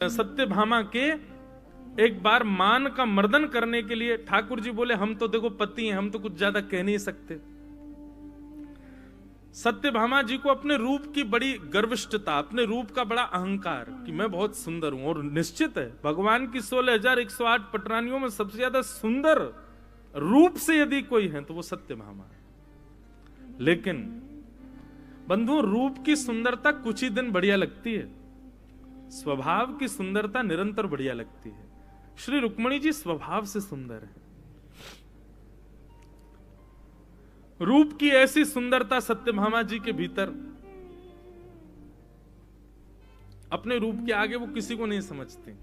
सत्यभामा के एक बार मान का मर्दन करने के लिए ठाकुर जी बोले हम तो देखो पति हैं, हम तो कुछ ज्यादा कह नहीं सकते। सत्यभामा जी को अपने रूप की बड़ी गर्विष्ठता, अपने रूप का बड़ा अहंकार कि मैं बहुत सुंदर हूं। और निश्चित है भगवान की 16,108 पटरानियों में सबसे ज्यादा सुंदर रूप से यदि कोई है तो वो सत्यभामा है। लेकिन बंधु, रूप की सुंदरता कुछ ही दिन बढ़िया लगती है, स्वभाव की सुंदरता निरंतर बढ़िया लगती है। श्री रुक्मिणी जी स्वभाव से सुंदर है। रूप की ऐसी सुंदरता सत्यभामा जी के भीतर, अपने रूप के आगे वो किसी को नहीं समझते।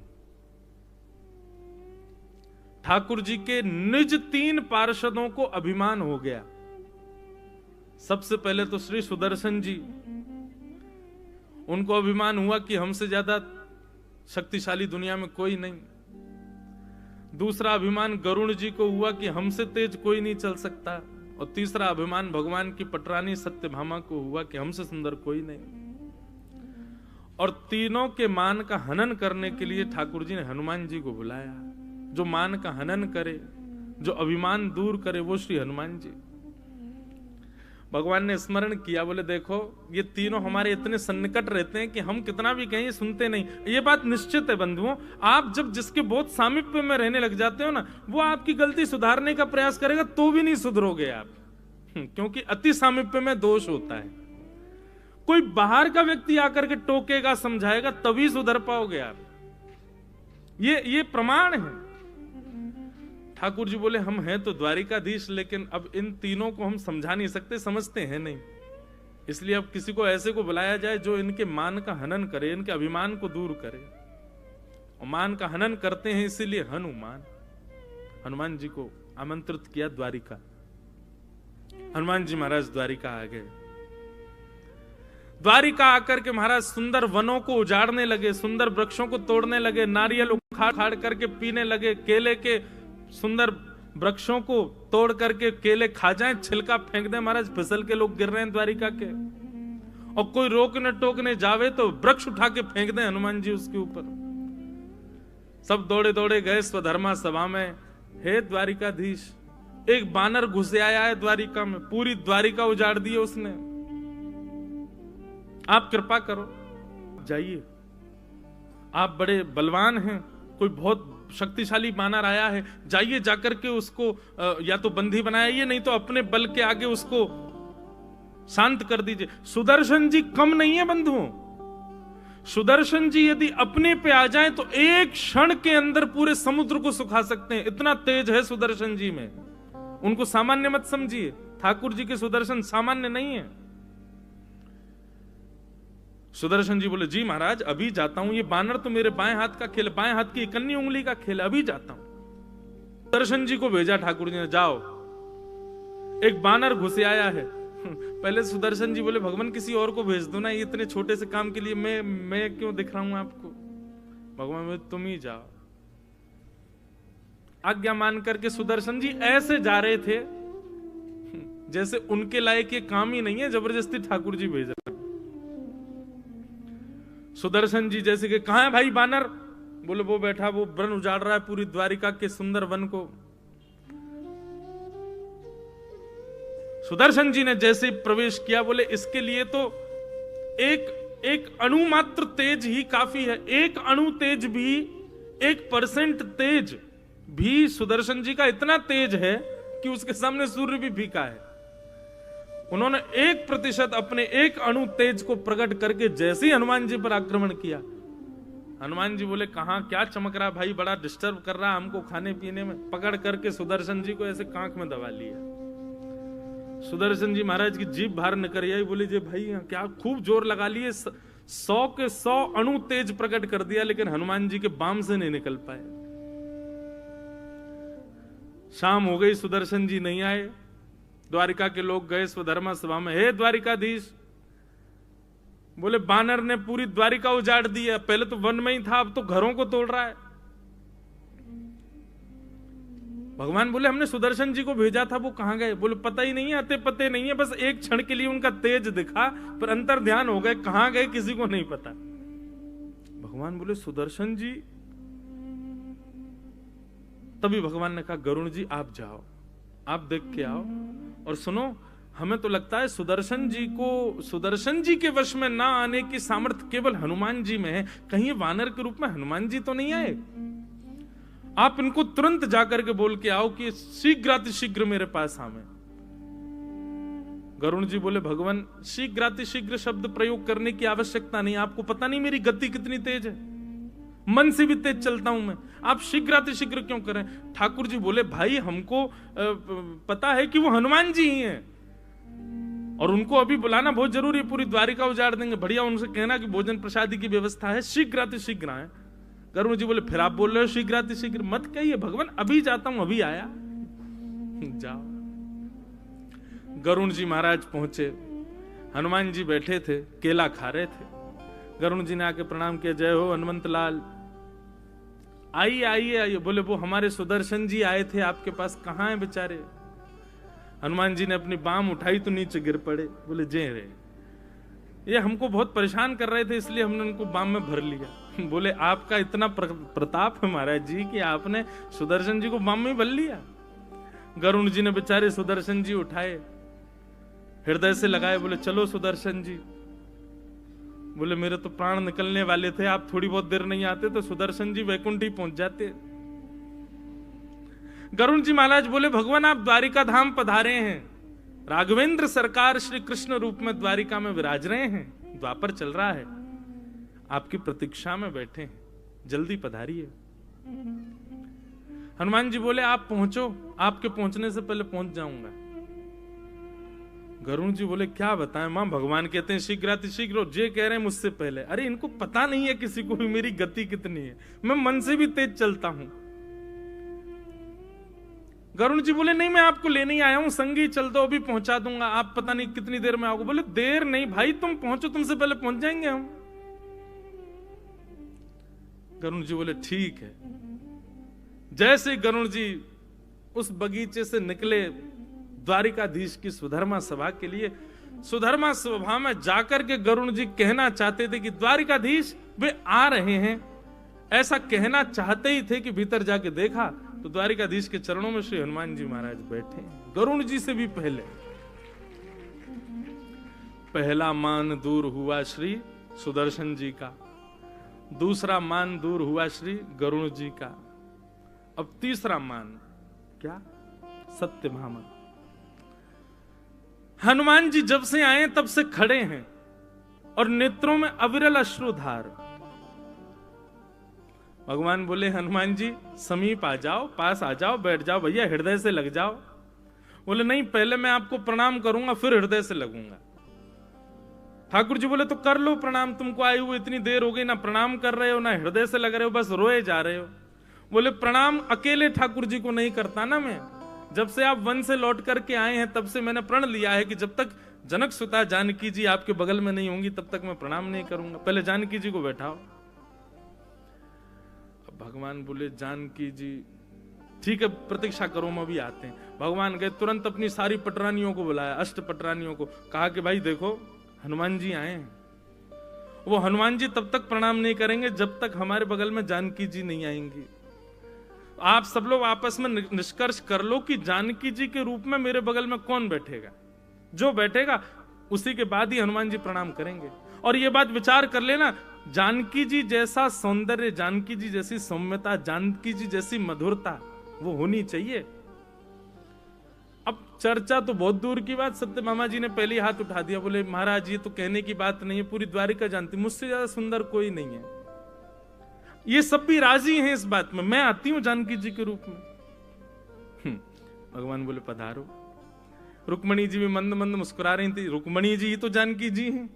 ठाकुर जी के निज 3 पार्षदों को अभिमान हो गया। सबसे पहले तो श्री सुदर्शन जी, उनको अभिमान हुआ कि हमसे ज्यादा शक्तिशाली दुनिया में कोई नहीं। दूसरा अभिमान गरुण जी को हुआ कि हमसे तेज कोई नहीं चल सकता। और तीसरा अभिमान भगवान की पटरानी सत्यभामा को हुआ कि हमसे सुंदर कोई नहीं। और तीनों के मान का हनन करने के लिए ठाकुर जी ने हनुमान जी को बुलाया। जो मान का हनन करे, जो अभिमान दूर करे, वो श्री हनुमान जी। भगवान ने स्मरण किया, बोले देखो ये तीनों हमारे इतने सन्निकट रहते हैं कि हम कितना भी कहें सुनते नहीं। ये बात निश्चित है बंधुओं, आप जब जिसके बहुत सामीप्य में रहने लग जाते हो ना, वो आपकी गलती सुधारने का प्रयास करेगा तो भी नहीं सुधरोगे आप, क्योंकि अति सामीप्य में दोष होता है। कोई बाहर का व्यक्ति आकर के टोकेगा, समझाएगा, तभी सुधर पाओगे आप। ये प्रमाण है। ठाकुर जी बोले हम हैं तो द्वारिकाधीश, लेकिन अब इन तीनों को हम समझा नहीं सकते, समझते हैं नहीं। इसलिए अब किसी को ऐसे को बुलाया जाए जो इनके मान का हनन करे, इनके अभिमान को दूर करे। और मान का हनन करते हैं इसीलिए हनुमान। हनुमान जी को आमंत्रित किया द्वारिका। हनुमान जी महाराज द्वारिका आ गए। द्वारिका आकर के महाराज सुंदर वनों को उजाड़ने लगे, सुंदर वृक्षों को तोड़ने लगे, नारियल उखाड़ खाड़ करके पीने लगे, केले के सुंदर वृक्षों को तोड़ करके केले खा जाएं, छिलका फेंक दें महाराज, फिसल के लोग गिर रहे हैं द्वारिका के। और कोई रोकने टोकने जावे तो वृक्ष उठा के फेंक दें हनुमान जी उसके ऊपर। सब दौड़े दौड़े गए स्वधर्मा सभा में। हे द्वारिकाधीश, एक बानर घुस आया है द्वारिका में, पूरी द्वारिका उजाड़ दी है उसने, आप कृपा करो जाइए। आप बड़े बलवान हैं, कोई बहुत शक्तिशाली बानर आया है, जाइए जाकर के उसको या तो बंदी बनाइए, नहीं तो अपने बल के आगे उसको शांत कर दीजिए। सुदर्शन जी कम नहीं है बंधुओं। सुदर्शन जी यदि अपने पे आ जाएं तो एक क्षण के अंदर पूरे समुद्र को सुखा सकते हैं, इतना तेज है सुदर्शन जी में। उनको सामान्य मत समझिए, ठाकुर जी के सुदर्शन सामान्य नहीं है। सुदर्शन जी बोले जी महाराज अभी जाता हूं, ये बानर तो मेरे बाएं हाथ का खेल, बाएं हाथ की इकन्नी उंगली का खेल, अभी जाता हूं। सुदर्शन जी को भेजा ठाकुर जी ने, जाओ एक बानर घुसे आया है। पहले सुदर्शन जी बोले भगवान किसी और को भेज दो ना, ये इतने छोटे से काम के लिए मैं क्यों दिख रहा हूं आपको। भगवान बोले तुम ही जाओ। आज्ञा मान करके सुदर्शन जी ऐसे जा रहे थे जैसे उनके लायक ये काम ही नहीं है, जबरदस्ती ठाकुर जी भेज रहे। सुदर्शन जी जैसे कि कहां है भाई बानर, बोले वो बैठा, वो वन उजाड़ रहा है पूरी द्वारिका के सुंदर वन को। सुदर्शन जी ने जैसे प्रवेश किया, बोले इसके लिए तो एक अणु मात्र तेज ही काफी है। एक अणु तेज भी, 1% तेज भी सुदर्शन जी का इतना तेज है कि उसके सामने सूर्य भी फीका है। उन्होंने 1% अपने एक अणु तेज को प्रकट करके जैसे ही हनुमान जी पर आक्रमण किया, हनुमान जी बोले कहां क्या चमक रहा भाई, बड़ा डिस्टर्ब कर रहा हमको खाने पीने में। पकड़ करके सुदर्शन जी को ऐसे कांख में दबा लिया। सुदर्शन जी महाराज की जीभ बाहर निकल आई, बोले जी भाई क्या खूब जोर लगा लिए, 100 के 100 अणु तेज प्रकट कर दिया, लेकिन हनुमान जी के बाम से नहीं निकल पाए। शाम हो गई, सुदर्शन जी नहीं आए। द्वारिका के लोग गए स्वधर्मा सभा में, हे द्वारिकाधीश, बोले बानर ने पूरी द्वारिका उजाड़ दी है, पहले तो वन में ही था, अब तो घरों को तोड़ रहा है। भगवान बोले हमने सुदर्शन जी को भेजा था, वो कहां गए। बोले पता ही नहीं है, आते पते नहीं है, बस एक क्षण के लिए उनका तेज दिखा, पर अंतर ध्यान हो गए, कहां गए किसी को नहीं पता। भगवान बोले सुदर्शन जी। तभी भगवान ने कहा गरुण जी आप जाओ, आप देख के आओ और सुनो, हमें तो लगता है सुदर्शन जी के वश में ना आने की सामर्थ्य केवल हनुमान जी में है। कहीं वानर के रूप में हनुमान जी तो नहीं आए? आप इनको तुरंत जाकर के बोल के आओ कि शीघ्रातिशीघ्र मेरे पास आवे। गरुण जी बोले भगवान शीघ्रातिशीघ्र शब्द प्रयोग करने की आवश्यकता नहीं, आपको पता नहीं मेरी गति कितनी तेज है, मन से भी तेज चलता हूं मैं, आप शीघ्रातिशीघ्र क्यों करें? ठाकुर जी बोले भाई हमको पता है कि वो हनुमान जी ही हैं और उनको अभी बुलाना बहुत जरूरी है, पूरी द्वारिका उजाड़ देंगे, बढ़िया उनसे कहना कि भोजन प्रसादी की व्यवस्था है, शीघ्रातिशीघ्र आए। गरुण जी बोले फिर आप बोल रहे हो शीघ्रातिशीघ्र, मत कहिए भगवान, अभी जाता हूं, अभी आया। जाओ। गरुण जी महाराज पहुंचे, हनुमान जी बैठे थे, केला खा रहे थे। गरुण जी ने आके प्रणाम किया, जय हो हनुमंत लाल, आइए आइए आइए। बोले वो हमारे सुदर्शन जी आए थे आपके पास, कहाँ हैं बेचारे? हनुमान जी ने अपनी बाम उठाई तो नीचे गिर पड़े। बोले जय रे, ये हमको बहुत परेशान कर रहे थे इसलिए हमने उनको बाम में भर लिया। बोले आपका इतना प्रताप है महाराज जी कि आपने सुदर्शन जी को बाम में भर लिया। गरुण जी ने बेचारे सुदर्शन जी उठाए, हृदय से लगाए, बोले चलो सुदर्शन जी। बोले मेरे तो प्राण निकलने वाले थे, आप थोड़ी बहुत देर नहीं आते तो सुदर्शन जी वैकुंठ ही पहुंच जाते। गरुण जी महाराज बोले भगवान आप द्वारिका धाम पधारे हैं, राघवेंद्र सरकार श्री कृष्ण रूप में द्वारिका में विराज रहे हैं, द्वापर चल रहा है, आपकी प्रतीक्षा में बैठे हैं, जल्दी पधारिए। हनुमान जी बोले आप पहुंचो, आपके पहुंचने से पहले पहुंच जाऊंगा। गरुण जी बोले क्या बताएं मां, भगवान कहते हैं शीघ्रातिशीघ्र, जे कह रहे हैं मुझसे पहले। अरे इनको पता नहीं है किसी को भी मेरी गति कितनी है, मैं मन से भी तेज चलता हूं। गरुण जी बोले नहीं मैं आपको लेने ही आया हूं, संगी चल दो, अभी पहुंचा दूंगा, आप पता नहीं कितनी देर में आओगे। बोले देर नहीं भाई, तुम पहुंचो, तुमसे पहले पहुंच जाएंगे हम। गरुण जी बोले ठीक है। जैसे गरुण जी उस बगीचे से निकले द्वारिकाधीश की सुधर्मा सभा के लिए, सुधर्मा सभा में जाकर के गरुण जी कहना चाहते थे कि द्वारिकाधीश वे आ रहे हैं, ऐसा कहना चाहते ही थे कि भीतर जाके देखा तो द्वारिकाधीश के चरणों में श्री हनुमान जी महाराज बैठे, गरुण जी से भी पहले। पहला मान दूर हुआ श्री सुदर्शन जी का, दूसरा मान दूर हुआ श्री गरुण जी का, अब तीसरा मान क्या? सत्यभामा। हनुमान जी जब से आए तब से खड़े हैं और नेत्रों में अविरल अश्रुधार। भगवान बोले हनुमान जी समीप आ जाओ, पास आ जाओ, बैठ जाओ भैया, हृदय से लग जाओ। बोले नहीं, पहले मैं आपको प्रणाम करूंगा फिर हृदय से लगूंगा। ठाकुर जी बोले तो कर लो प्रणाम, तुमको आए हुए इतनी देर हो गई, ना प्रणाम कर रहे हो ना हृदय से लग रहे हो, बस रोए जा रहे हो। बोले प्रणाम अकेले ठाकुर जी को नहीं करता ना मैं, जब से आप वन से लौट करके आए हैं तब से मैंने प्रण लिया है कि जब तक जनक सुता जानकी जी आपके बगल में नहीं होंगी तब तक मैं प्रणाम नहीं करूंगा, पहले जानकी जी को बैठाओ। अब भगवान बोले जानकी जी ठीक है प्रतीक्षा करो, हम अभी आते हैं। भगवान गए, तुरंत अपनी सारी पटरानियों को बुलाया, अष्ट पटरानियों को, कहा कि भाई देखो हनुमान जी आए हैं। वो हनुमान जी तब तक प्रणाम नहीं करेंगे जब तक हमारे बगल में जानकी जी नहीं आएंगी। आप सब लोग आपस में निष्कर्ष कर लो कि जानकी जी के रूप में मेरे बगल में कौन बैठेगा, जो बैठेगा उसी के बाद ही हनुमान जी प्रणाम करेंगे। और ये बात विचार कर लेना, जानकी जी जैसा सौंदर्य, जानकी जी जैसी सौम्यता, जानकी जी जैसी मधुरता वो होनी चाहिए। अब चर्चा तो बहुत दूर की बात, सत्यभामा जी ने पहले ही हाथ उठा दिया, बोले महाराज ये तो कहने की बात नहीं है, पूरी द्वारिका जानती, मुझसे ज्यादा सुंदर कोई नहीं है। ये सब भी राजी हैं इस बात में, मैं आती हूं जानकी जी के रूप में। भगवान बोले पधारो। रुक्मणी जी भी मंद मंद मुस्कुरा रही थी, रुक्मणी जी ही तो जानकी जी हैं,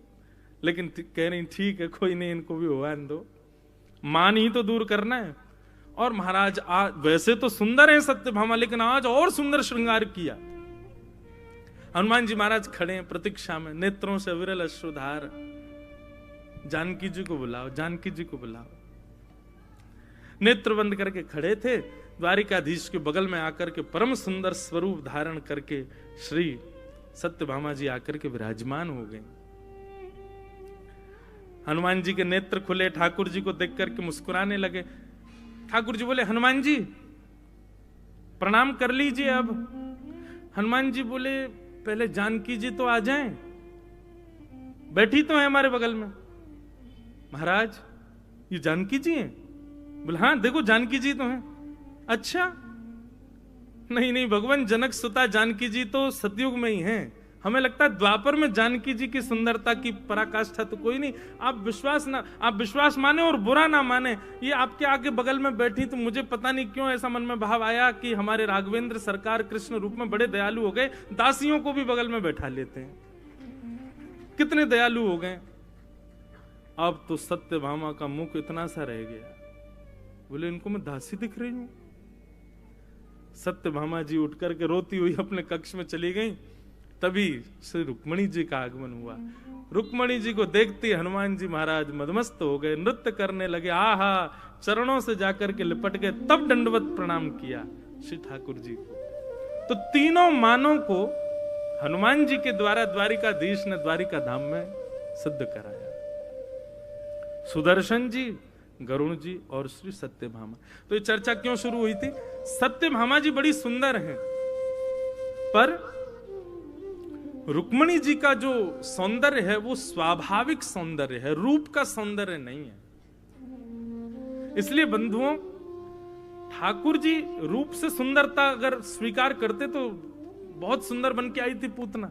लेकिन कह रही ठीक है कोई नहीं, इनको भी हुआ दो, मान ही तो दूर करना है। और महाराज आज वैसे तो सुंदर है सत्यभामा, लेकिन आज और सुंदर श्रृंगार किया। हनुमान जी महाराज खड़े हैं प्रतीक्षा में, नेत्रों से विरल अश्रुधार। जानकी जी को बुलाओ, जानकी जी को बुलाओ। नेत्र बंद करके खड़े थे, द्वारिकाधीश के बगल में आकर के परम सुंदर स्वरूप धारण करके श्री सत्यभामा जी आकर के विराजमान हो गए। हनुमान जी के नेत्र खुले, ठाकुर जी को देख करके मुस्कुराने लगे। ठाकुर जी बोले, हनुमान जी प्रणाम कर लीजिए। अब हनुमान जी बोले, पहले जानकी जी तो आ जाएं, बैठी तो है हमारे बगल में। महाराज ये जानकी जी हैं? बोले हाँ देखो जानकी जी तो हैं। अच्छा, नहीं नहीं भगवान, जनक सुता जानकी जी तो सतयुग में ही हैं। हमें लगता है द्वापर में जानकी जी की सुंदरता की पराकाष्ठा तो कोई नहीं। आप विश्वास माने और बुरा ना माने, ये आपके आगे बगल में बैठी तो मुझे पता नहीं क्यों ऐसा मन में भाव आया कि हमारे राघवेंद्र सरकार कृष्ण रूप में बड़े दयालु हो गए, दासियों को भी बगल में बैठा लेते हैं, कितने दयालु हो गए। अब तो सत्यभामा का मुख इतना सा रह गया, बोले इनको मैं दासी दिख रही हूं। सत्यभामा जी उठ करके रोती हुई अपने कक्ष में चली गई। तभी श्री रुक्मणी जी का आगमन हुआ। रुक्मणी जी को देखते हनुमान जी महाराज मदमस्त हो गए, नृत्य करने लगे, आहा, चरणों से जाकर के लिपट गए, तब दंडवत प्रणाम किया श्री ठाकुर जी को। तो तीनों मानों को हनुमान जी के द्वारा द्वारिकाधीश ने द्वारिका धाम में सिद्ध कराया। सुदर्शन जी, गरुण जी और श्री सत्यभामा। तो ये चर्चा क्यों शुरू हुई थी? सत्यभामा जी बड़ी सुंदर हैं, पर रुक्मणी जी का जो सौंदर्य है वो स्वाभाविक सौंदर्य है, रूप का सौंदर्य नहीं है। इसलिए बंधुओं, ठाकुर जी रूप से सुंदरता अगर स्वीकार करते तो बहुत सुंदर बन के आई थी पूतना,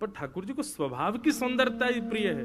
पर ठाकुर जी को स्वभाव की सुंदरता ही प्रिय है।